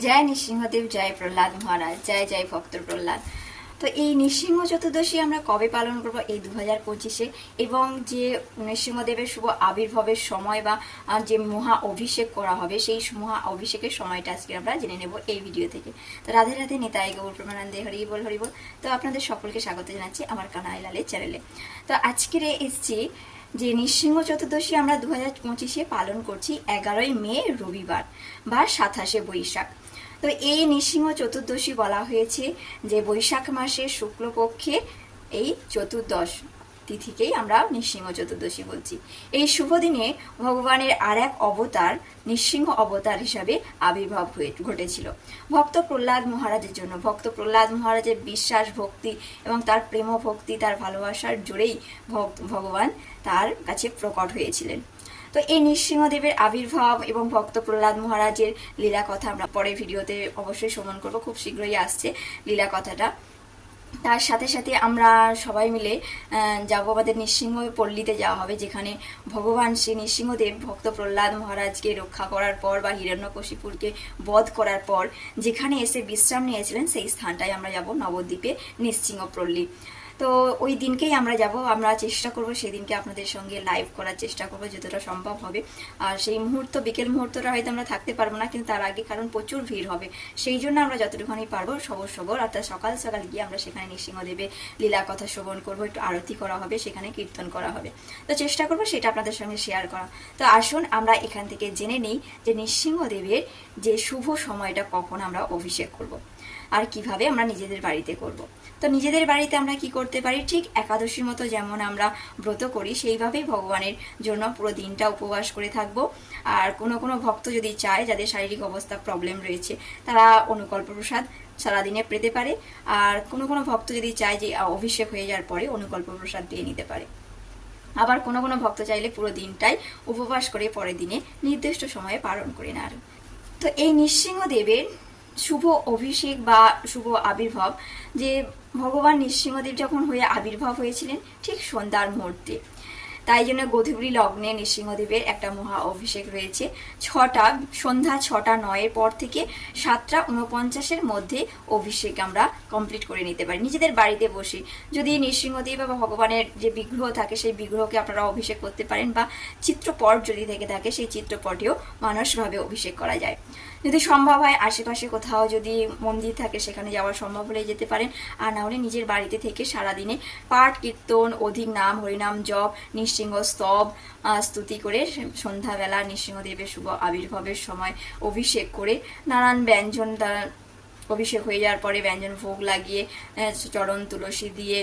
জয় নৃসিংহদেব, জয় প্রহ্লাদ মহারাজ, জয় জয় ভক্ত প্রহ্লাদ। তো এই নৃসিংহ চতুর্দশী আমরা কবে পালন করব? এই 2025-এ। এবং যে নৃসিংহদেবের শুভ আবির্ভাবের সময় বা যে মহা অভিষেক করা হবে, সেই মহা অভিষেকের সময়টা আজকে আমরা জেনে নেব এই ভিডিও থেকে। তো রাধে রাধে, নিতাই গৌর প্রেমানন্দে, হরি বল হরি বল। তো আপনাদের সকলকে স্বাগত জানাচ্ছি আমার কানাই লালের চ্যানেলে। তো আজকের এসছি যে নৃসিংহ চতুর্দশী আমরা 2025-এ পালন করছি 11ই মে রবিবার বা 27শে বৈশাখ। তো এই নৃসিংহ চতুর্দশী বলা হয়েছে যে বৈশাখ মাসের শুক্লপক্ষের এই চতুর্দশ তিথিকেই আমরা নৃসিংহ চতুর্দশী বলছি। এই শুভ দিনে ভগবানের আর এক অবতার নৃসিংহ অবতার হিসাবে আবির্ভাব ঘটেছিল ভক্ত প্রহ্লাদ মহারাজের জন্য। ভক্ত প্রহ্লাদ মহারাজের বিশ্বাস, ভক্তি এবং তার প্রেম ভক্তি, তার ভালোবাসার জোরেই ভগবান তার কাছে প্রকট হয়েছিলেন। তো এই নৃসিংহদেবের আবির্ভাব এবং ভক্ত প্রহ্লাদ মহারাজের লীলা কথা আমরা পরের ভিডিওতে অবশ্যই শ্রবণ করবো, খুব শীঘ্রই আসছে লীলা কথাটা। তার সাথে সাথে আমরা সবাই মিলে যাবো আমাদের নৃসিংহ পল্লীতে যাওয়া হবে, যেখানে ভগবান শ্রী নৃসিংহদেব ভক্ত প্রহ্লাদ মহারাজকে রক্ষা করার পর বা হিরণ্যকশিপুরকে বধ করার পর যেখানে এসে বিশ্রাম নিয়েছিলেন, সেই স্থানটায় আমরা যাব, নবদ্বীপে নৃসিংহ পল্লী। তো ওই দিনকেই আমরা যাব। আমরা চেষ্টা করব সেদিনকে আপনাদের সঙ্গে লাইভ করার চেষ্টা করব যতটা সম্ভব হবে। আর সেই মুহূর্ত, বিকেল মুহূর্তটা হয়তো আমরা থাকতে পারবো না, কিন্তু তার আগে কারণ প্রচুর ভিড় হবে, সেই জন্য আমরা যতটুকুনি পারবো সবর অর্থাৎ সকাল সকাল গিয়ে আমরা সেখানে নৃসিংহদেবের লীলা কথা শ্রবণ করবো, একটু আরতি করা হবে, সেখানে কীর্তন করা হবে। তো চেষ্টা করবো সেটা আপনাদের সঙ্গে শেয়ার করা। তো আসুন আমরা এখান থেকে জেনে নিই যে নৃসিংহদেবের যে শুভ সময়টা কখন আমরা অভিষেক করব আর কিভাবে আমরা নিজেদের বাড়িতে করব। তো নিজেদের বাড়িতে আমরা কি করতে পারি? ঠিক একাদশীর মতো যেমন আমরা ব্রত করি, সেইভাবেই ভগবানের জন্য পুরো দিনটা উপবাস করে থাকবো। আর কোনো ভক্ত যদি চায়, যাদের শারীরিক অবস্থা প্রবলেম রয়েছে, তারা অনুকল্প প্রসাদ সারাদিনে পেতে পারে। আর কোনো ভক্ত যদি চায় যে অভিষেক হয়ে যাওয়ার পরে অনুকল্প প্রসাদ দিয়ে নিতে পারে। আবার কোনো ভক্ত চাইলে পুরো দিনটাই উপবাস করে পরের দিনে নির্দিষ্ট সময়ে পালন করে নেন। তো এই নৃসিংহদেবের শুভ অভিষেক বা শুভ আবির্ভাব, যে ভগবান নৃসিংহদেব যখন হয়ে আবির্ভাব হয়েছিলেন ঠিক সন্ধ্যার মুহূর্তে, তাই জন্য গধূলি লগ্নে নৃসিংহদেবের একটা মহা অভিষেক রয়েছে। সন্ধ্যা 6:09 পর থেকে 7:49 মধ্যে অভিষেক আমরা কমপ্লিট করে নিতে পারি নিজেদের বাড়িতে বসে। যদি নৃসিংহদেব বা ভগবানের যে বিগ্রহ থাকে, সেই বিগ্রহকে আপনারা অভিষেক করতে পারেন, বা চিত্রপট যদি থেকে থাকে, সেই চিত্রপটেও মানসভাবে অভিষেক করা যায়। যদি সম্ভব হয় আশেপাশে কোথাও যদি মন্দির থাকে, সেখানে যাওয়া সম্ভব হলে যেতে পারেন। আর না হলে নিজের বাড়িতে থেকে সারাদিনে পাঠ, কীর্তন, অধিক নাম, হরিনাম জপ, নৃসিংহ স্তব স্তুতি করে সন্ধ্যাবেলা নৃসিংহদেবের শুভ আবির্ভাবের সময় অভিষেক করে নানান ব্যঞ্জন, অভিষেক হয়ে যাওয়ার পরে ব্যঞ্জন ভোগ লাগিয়ে চরণ তুলসী দিয়ে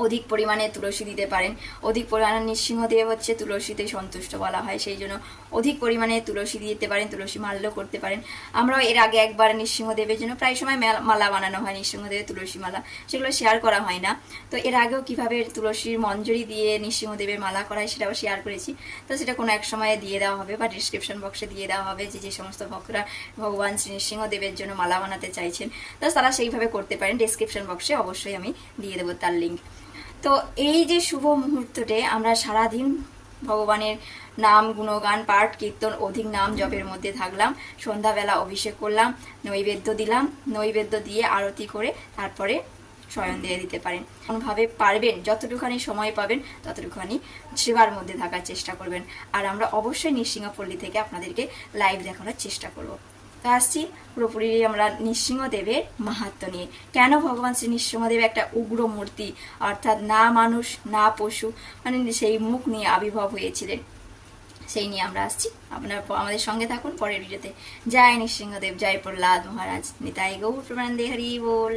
অধিক পরিমাণে তুলসী দিতে পারেন। অধিক পরিমাণে নৃসিংহদেব হচ্ছে তুলসীতে সন্তুষ্ট বলা হয়, সেই জন্য অধিক পরিমাণে তুলসী দিতে পারেন, তুলসী মাল্য করতে পারেন। আমরাও এর আগে একবার নৃসিংহদেবের জন্য প্রায় সময় মালা বানানো হয়, নৃসিংহদেবের তুলসী মালা, সেগুলো শেয়ার করা হয় না। তো এর আগেও কিভাবে তুলসীর মঞ্জরি দিয়ে নৃসিংহদেবের মালা করা হয় সেটাও শেয়ার করেছি। তো সেটা কোনো এক সময়ে দিয়ে দেওয়া হবে বা ডিসক্রিপশন বক্সে দিয়ে দেওয়া হবে, যে সমস্ত ভক্তরা ভগবান শ্রী নৃসিংহদেবের জন্য মালা বানাতে চাইছেন, তো তারা সেইভাবে করতে পারেন। ডিসক্রিপশন বক্সে অবশ্যই আমি দিয়ে দেবো তার লিঙ্ক। তো এই যে শুভ মুহূর্ততে আমরা সারাদিন ভগবানের নাম, গুণগান, পাঠ, কীর্তন, অধিক নাম জপের মধ্যে থাকলাম। সন্ধ্যাবেলা অভিষেক করলাম, নৈবেদ্য দিলাম, নৈবেদ্য দিয়ে আরতি করে তারপরে শয়ন দিয়ে দিতে পারেন। কোনোভাবে পারবেন, যতটুখানি সময় পাবেন ততটুখানি সেবার মধ্যে থাকার চেষ্টা করবেন। আর আমরা অবশ্যই নৃসিংহপল্লী থেকে আপনাদেরকে লাইভ দেখানোর চেষ্টা করব। আসছি পুরোপুরি আমরা নৃসিংহদেবের মাহাত্ম্য নিয়ে। কেন ভগবান শ্রী নৃসিংহদেব একটা উগ্র মূর্তি, অর্থাৎ না মানুষ না পশু, মানে সেই মুখ নিয়ে আবির্ভাব হয়েছিলেন, সেই নিয়ে আমরা আসছি। আপনারা আমাদের সঙ্গে থাকুন পরের ভিডিওতে। জয় নৃসিংহদেব, জয় প্রহ্লাদ মহারাজ, নিতাই গৌর প্রেমানন্দে, হরি বল।